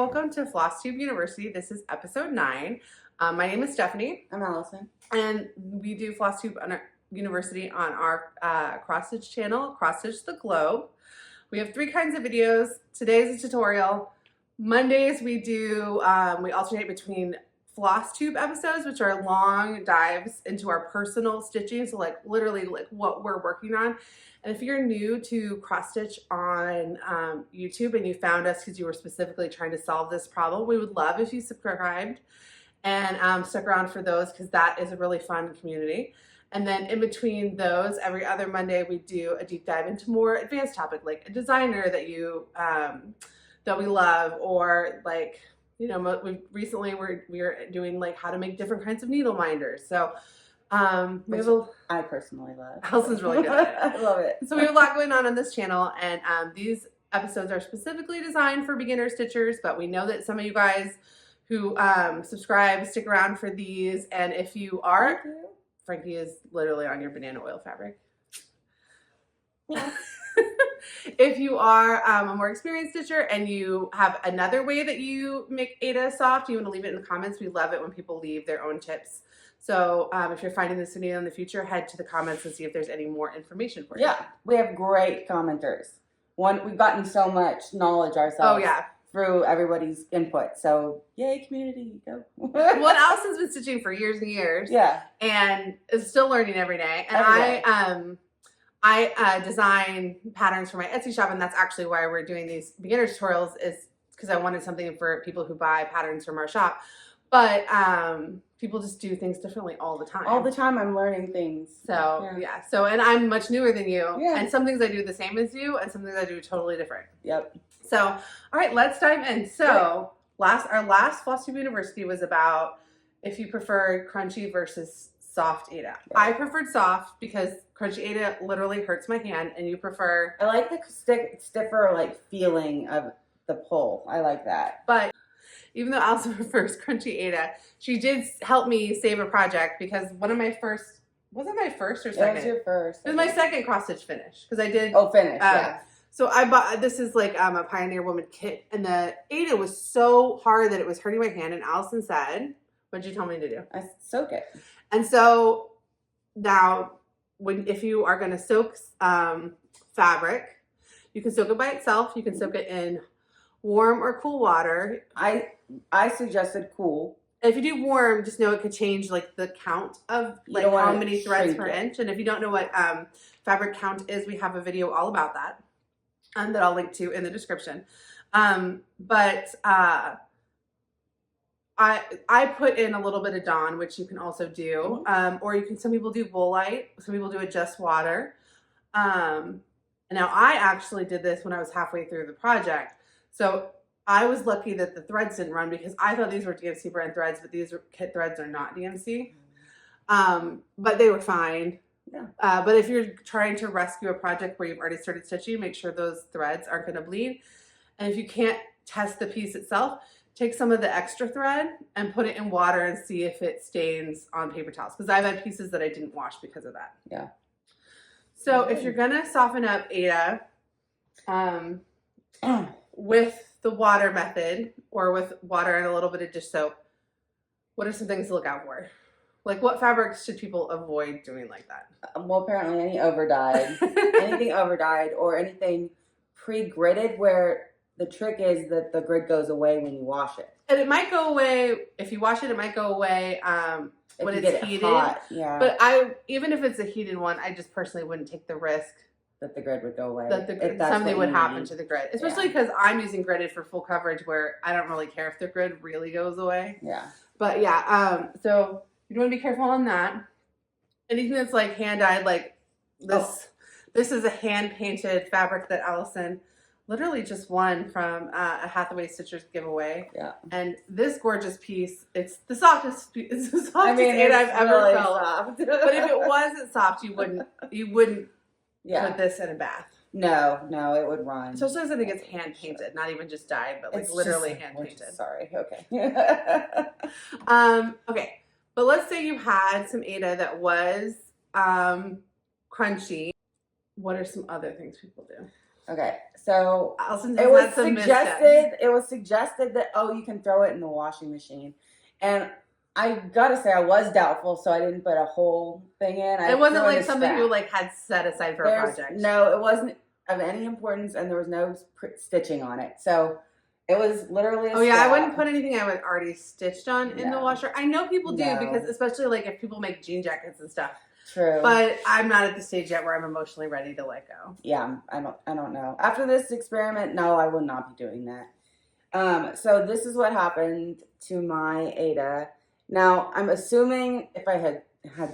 welcome to Flosstube University. This is episode 9. My name is Stephanie. I'm Allison. And we do Flosstube University on our cross-stitch channel, Cross Stitch the Globe. We have 3 kinds of videos. Today's a tutorial. Mondays we do, we alternate between Flosstube episodes, which are long dives into our personal stitching, so like literally like what we're working on. And if you're new to cross stitch on YouTube and you found us because you were specifically trying to solve this problem, we would love if you subscribed and stuck around for those, because that is a really fun community. And then in between those, every other Monday we do a deep dive into more advanced topic, like a designer that you that we love, or like, you know, we're doing like how to make different kinds of needle minders. So I personally love. Allison's really good at it. I love it. So we have a lot going on this channel, and these episodes are specifically designed for beginner stitchers, but we know that some of you guys who subscribe stick around for these. And if you are, Frankie is literally on your banana oil fabric. Yeah. If you are a more experienced stitcher and you have another way that you make Aida soft, you want to leave it in the comments. We love it when people leave their own tips. So if you're finding this video in the future, head to the comments and see if there's any more information for you. Yeah, we have great commenters. We've gotten so much knowledge ourselves. Oh yeah, through everybody's input. So yay, community, go. Well, Allison's been stitching for years and years. Yeah, and is still learning every day. And I design patterns for my Etsy shop, and that's actually why we're doing these beginner tutorials, is because I wanted something for people who buy patterns from our shop. But people just do things differently all the time. All the time I'm learning things. So yeah. So, and I'm much newer than you. Yeah. And some things I do the same as you, and some things I do totally different. Yep. So, all right, let's dive in. So our last Flosstube University was about if you prefer crunchy versus soft Aida. Yeah. I preferred soft because crunchy Aida literally hurts my hand, and you prefer. I like the stiffer like feeling of the pull. I like that. But even though Allison prefers crunchy Aida, she did help me save a project, because one of my first, was it my first or second? It was your first. It was my second cross stitch finish, because I did. Oh, finish, yeah. So I bought, this is like a Pioneer Woman kit, and the Aida was so hard that it was hurting my hand, and Allison said, what'd you tell me to do? I soak it. And so now, if you are going to soak fabric, you can soak it by itself. You can soak it in warm or cool water. I suggested cool. If you do warm, just know it could change like the count of like how many threads per inch. And if you don't know what fabric count is, we have a video all about that, that I'll link to in the description. I put in a little bit of Dawn, which you can also do, or you can. Some people do Woolite. Some people do it just water. And now I actually did this when I was halfway through the project. So I was lucky that the threads didn't run, because I thought these were DMC brand threads, but these kit threads are not DMC. But they were fine. Yeah. But if you're trying to rescue a project where you've already started stitching, make sure those threads aren't going to bleed. And if you can't test the piece itself, take some of the extra thread and put it in water and see if it stains on paper towels. Because I've had pieces that I didn't wash because of that. Yeah. So if you're going to soften up Aida, with the water method, or with water and a little bit of dish soap, what are some things to look out for? Like, what fabrics should people avoid doing like that? Well, apparently any over-dyed, anything over-dyed, or anything pre-gridded, where the trick is that the grid goes away when you wash it. And it might go away, if you wash it, it might go away when it's heated. Hot, yeah. But even if it's a heated one, I just personally wouldn't take the risk that the grid would go away. That something would happen to the grid. Especially because I'm using gridded for full coverage, where I don't really care if the grid really goes away. Yeah. But yeah, so you want to be careful on that. Anything that's like hand-dyed, like this. This is a hand-painted fabric that Allison literally just won from a Hathaway Stitchers giveaway. Yeah. And this gorgeous piece, it's the softest Aida I've ever felt. Soft. But if it wasn't soft, you wouldn't put this in a bath. No, it would run. Especially as I think it's hand painted, not even just dyed, but like literally hand painted. Sorry, okay. Okay, but let's say you had some Aida that was crunchy. What are some other things people do? Okay, so Allison it was had some suggested. missteps. It was suggested that you can throw it in the washing machine, and I gotta say I was doubtful, so I didn't put a whole thing in. It wasn't threw in like a something scrap. you like had set aside for a project. No, it wasn't of any importance, and there was no stitching on it, so it was literally. Oh yeah, I wouldn't put anything I would already stitched on in the washer. I know people do because especially like if people make jean jackets and stuff. True. But I'm not at the stage yet where I'm emotionally ready to let go. Yeah, I don't know. After this experiment, no, I will not be doing that. So this is what happened to my Aida. Now, I'm assuming if I had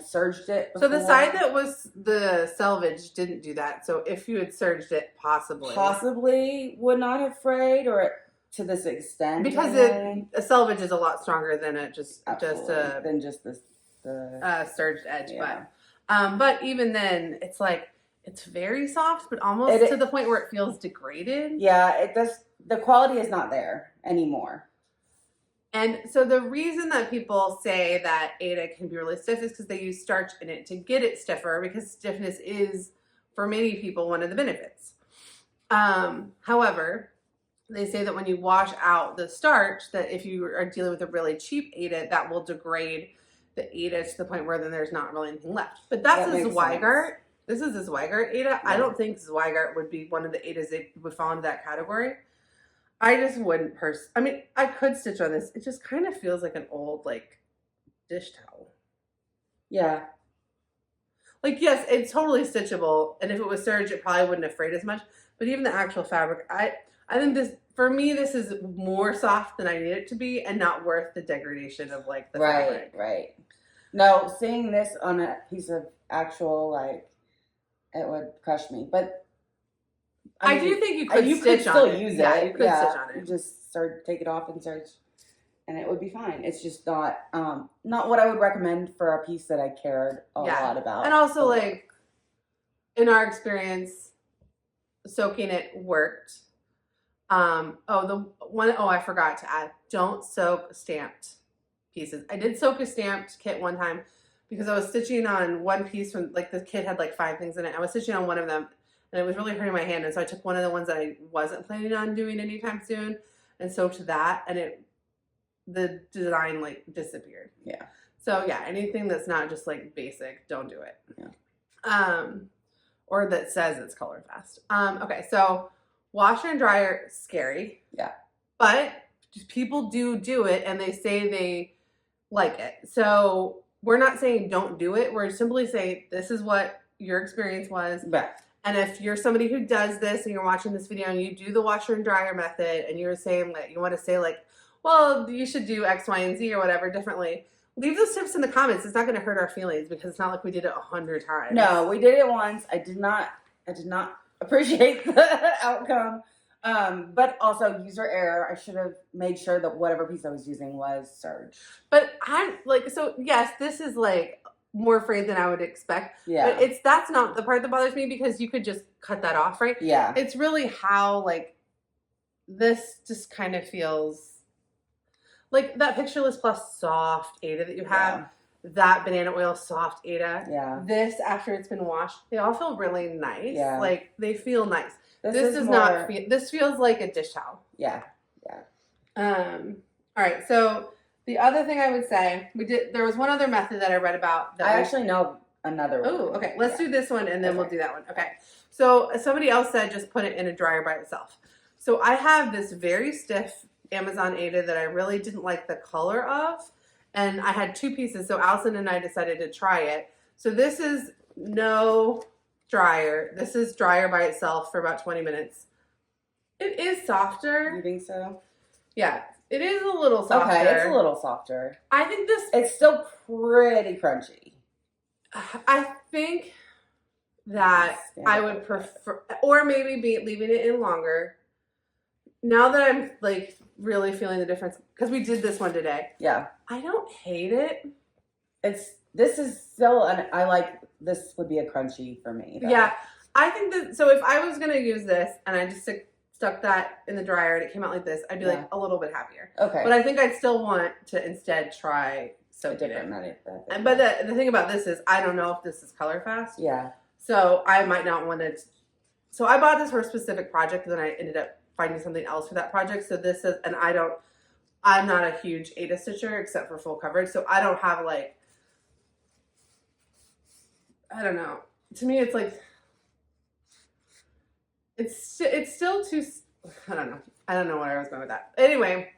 serged it before, so the side that was the selvage didn't do that. So if you had serged it, possibly would not have frayed or to this extent. Because a selvage is a lot stronger than just the serged edge. Yeah. But even then, it's like it's very soft, but almost to the point where it feels degraded. Yeah, it does. The quality is not there anymore. And so the reason that people say that Aida can be really stiff is because they use starch in it to get it stiffer, because stiffness is, for many people, one of the benefits. However, they say that when you wash out the starch, that if you are dealing with a really cheap Aida, that will degrade the Aida to the point where then there's not really anything left. But that's a Zweigart. This is a Zweigart Aida. Yeah. I don't think Zweigart would be one of the Aidas that would fall into that category. I just wouldn't I mean, I could stitch on this. It just kind of feels like an old, like, dish towel. Yeah. Like, yes, it's totally stitchable. And if it was serged, it probably wouldn't have frayed as much. But even the actual fabric, I think this, for me, this is more soft than I need it to be and not worth the degradation of, like, the fabric. Right. No, seeing this on a piece of actual, like, it would crush me. But I do think you could still use it. Yeah, you could stitch on it. You just take it off and serge, and it would be fine. It's just not what I would recommend for a piece that I cared a lot about. And also, like, in our experience, soaking it worked. I forgot to add, don't soak stamped pieces. I did soak a stamped kit one time because I was stitching on one piece from, like, the kit had like 5 things in it. I was stitching on one of them and it was really hurting my hand, and so I took one of the ones that I wasn't planning on doing anytime soon and soaked that, and the design like disappeared. Yeah. So yeah, anything that's not just like basic, don't do it. Yeah. Or that says it's color fast. Okay, so washer and dryer, scary. Yeah. But people do it, and they say they like it. So we're not saying don't do it. We're simply saying this is what your experience was. Right. And if you're somebody who does this and you're watching this video and you do the washer and dryer method and you're saying that you want to say like, well, you should do X, Y, and Z or whatever differently, leave those tips in the comments. It's not going to hurt our feelings because it's not like we did it 100 times. No, we did it once. I did not appreciate the outcome. But also user error. I should have made sure that whatever piece I was using was serged. But I'm like, so yes, this is like more frayed than I would expect. Yeah. But that's not the part that bothers me because you could just cut that off, right? Yeah. It's really how like this just kind of feels like that Pictureless Plus soft Aida that you have. Yeah. That banana oil soft Aida. Yeah. This after it's been washed, they all feel really nice. Yeah. Like they feel nice. This does not feel. This feels like a dish towel. Yeah. Yeah. All right. So the other thing I would say, there was one other method that I read about. That I actually know another one. Oh, okay. Let's do this one and then we'll do that one. Okay. So somebody else said just put it in a dryer by itself. So I have this very stiff Amazon Aida that I really didn't like the color of. And I had 2 pieces. So Allison and I decided to try it. So this is no dryer. This is dryer by itself for about 20 minutes. It is softer. You think so? Yeah. It is a little softer. Okay, it's a little softer. I think it's still pretty crunchy. I think that I would prefer, or maybe leaving it in longer. Now that I'm like really feeling the difference, because we did this one today. Yeah. I don't hate it. This is still, I like, this would be a crunchy for me. Though. Yeah. I think that, so if I was going to use this and I just stuck that in the dryer and it came out like this, I'd be like a little bit happier. Okay. But I think I'd still want to instead try soaking it. But the thing about this is I don't know if this is color fast. Yeah. So I might not want to so I bought this for a specific project, and then I ended up finding something else for that project. So this is, and I'm not a huge Aida stitcher except for full coverage, so I don't have like, I don't know. To me, it's like, it's still too, I don't know. I don't know where I was going with that. Anyway,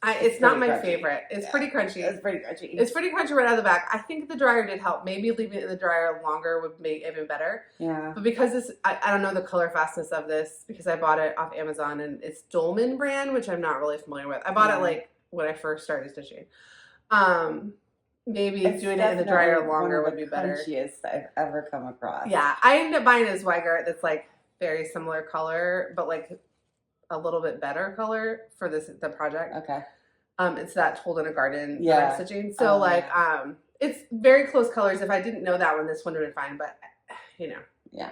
it's not my crunchy. favorite. It's pretty crunchy. It's pretty crunchy. It's pretty crunchy right out of the back. I think the dryer did help. Maybe leaving it in the dryer longer would make it even better. Yeah. But because this, I don't know the color fastness of this because I bought it off Amazon, and it's Dolman brand, which I'm not really familiar with. I bought it like when I first started stitching. Maybe doing it in the dryer longer would be better. Crunchiest I've ever come across. Yeah, I ended up buying a Zweigart that's like very similar color, but like a little bit better color for the project. Okay. It's that Told in a Garden Yeah. stitching. So it's very close colors. If I didn't know that one, this one would have been fine. But you know. Yeah.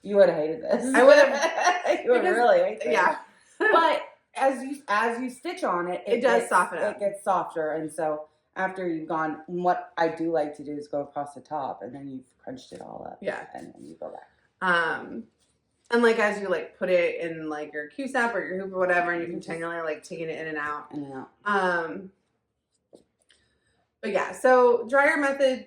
You would have hated this. I would have. You would really hate this. Yeah. But as you stitch on it, it does soften up. It gets softer, and so after you've gone, what I do like to do is go across the top, and then you've crunched it all up. Yeah. And then you go back. And like as you like put it in like your Q-snap or your hoop or whatever, and you're continually like taking it in and out. In and out. But yeah, so dryer method.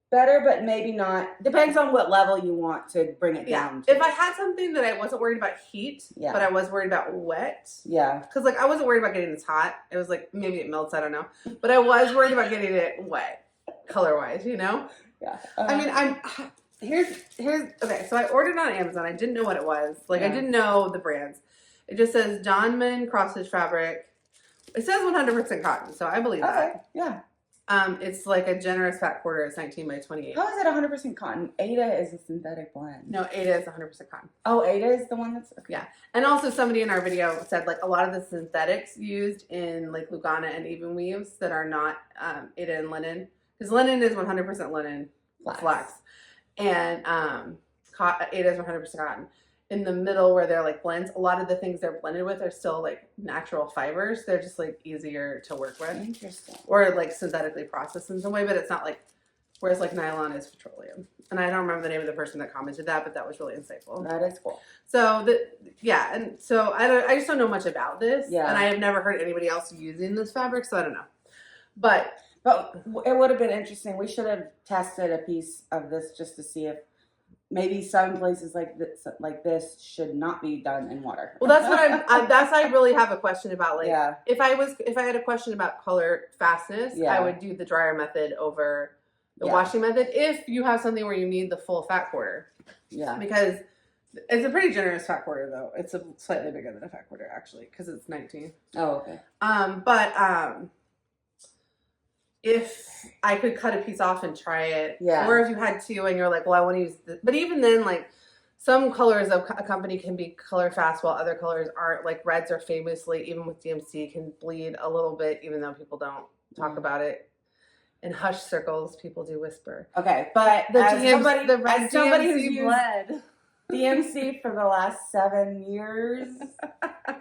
Better, but maybe not. Depends on what level you want to bring it down to. If I had something that I wasn't worried about heat, but I was worried about wet. Yeah. Because like I wasn't worried about getting this hot. It was like maybe it melts, I don't know. But I was worried about getting it wet, color wise, you know? Yeah. I mean, here's okay, so I ordered on Amazon. I didn't know what it was. Like I didn't know the brands. It just says Donman cross stitch fabric. It says 100% cotton, so I believe that. Yeah. It's like a generous fat quarter. It's 19 by 28. How is it 100% cotton? Aida is a synthetic blend. No, Aida is 100% cotton. Oh, Aida is the one that's... Okay. Yeah. And also somebody in our video said like a lot of the synthetics used in like Lugana and even weaves that are not Aida and linen. Because linen is 100% linen flax. And Aida is 100% cotton. In the middle where they're like blends, a lot of the things they're blended with are still like natural fibers. They're just like easier to work with. Interesting. Or like synthetically processed in some way, but it's not like, whereas like nylon is petroleum. And I don't remember the name of the person that commented that, but that was really insightful. That is cool. So and so I just don't know much about this. Yeah. And I have never heard anybody else using this fabric, so I don't know. But it would have been interesting. We should have tested a piece of this just to see if maybe some places like this should not be done in water. Well, that's what I really have a question about. Like, yeah. if I had a question about color fastness, I would do the dryer method over the washing method. If you have something where you need the full fat quarter, because it's a pretty generous fat quarter though. It's slightly bigger than a fat quarter actually, because it's 19. Oh, okay. If I could cut a piece off and try it, or if you had to and you're like, well, I want to use this. But even then, like some colors of a company can be color fast while other colors aren't. Like reds are famously, even with DMC, can bleed a little bit, even though people don't talk about it. In hush circles, people do whisper. Okay, but as somebody who's used bled DMC for the last 7 years,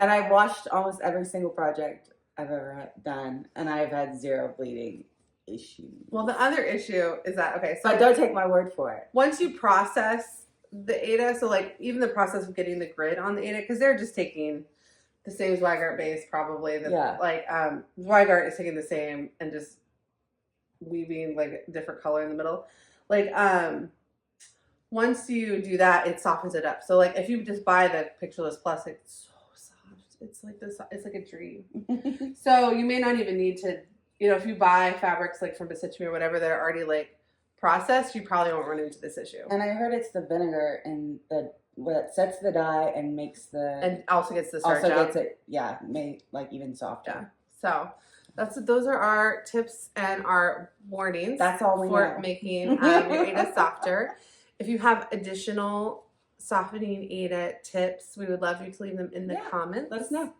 and I've watched almost every single project I've ever done, and I've had zero bleeding issues. Well, the other issue is that, okay, so but don't take my word for it. Once you process the Aida, so like even the process of getting the grid on the Aida, because they're just taking the same Zweigart base probably. Like Zweigart is taking the same and just weaving like a different color in the middle. Like once you do that, it softens it up. So like if you just buy the Pictureless Plus, it's so soft. It's like this. It's like a dream. So you may not even need to. If you buy fabrics like from Stitch Me or whatever that are already like processed, you probably won't run into this issue. And I heard it's the vinegar and what sets the dye and makes and also gets the starch out. Gets it, made like even softer. Yeah. So those are our tips and our warnings. That's all we for know. Making your Aida softer. If you have additional softening Aida tips, we would love you to leave them in the comments. Let us know.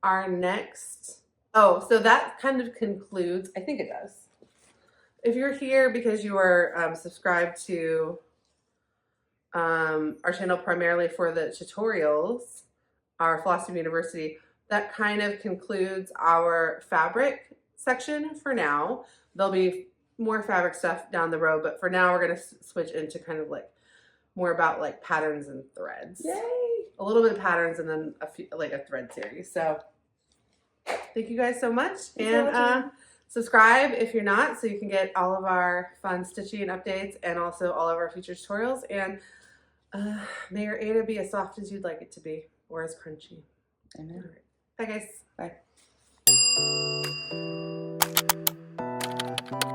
Our next. So that kind of concludes, I think it does. If you're here because you are subscribed to our channel primarily for the tutorials, our Flosstube University, that kind of concludes our fabric section for now. There'll be more fabric stuff down the road, but for now we're going to switch into kind of like more about like patterns and threads. Yay! A little bit of patterns and then like a thread series. So thank you guys so much. And subscribe if you're not, so you can get all of our fun stitching updates and also all of our future tutorials. And may your Aida be as soft as you'd like it to be, or as crunchy. Amen. All right. Bye guys. Bye.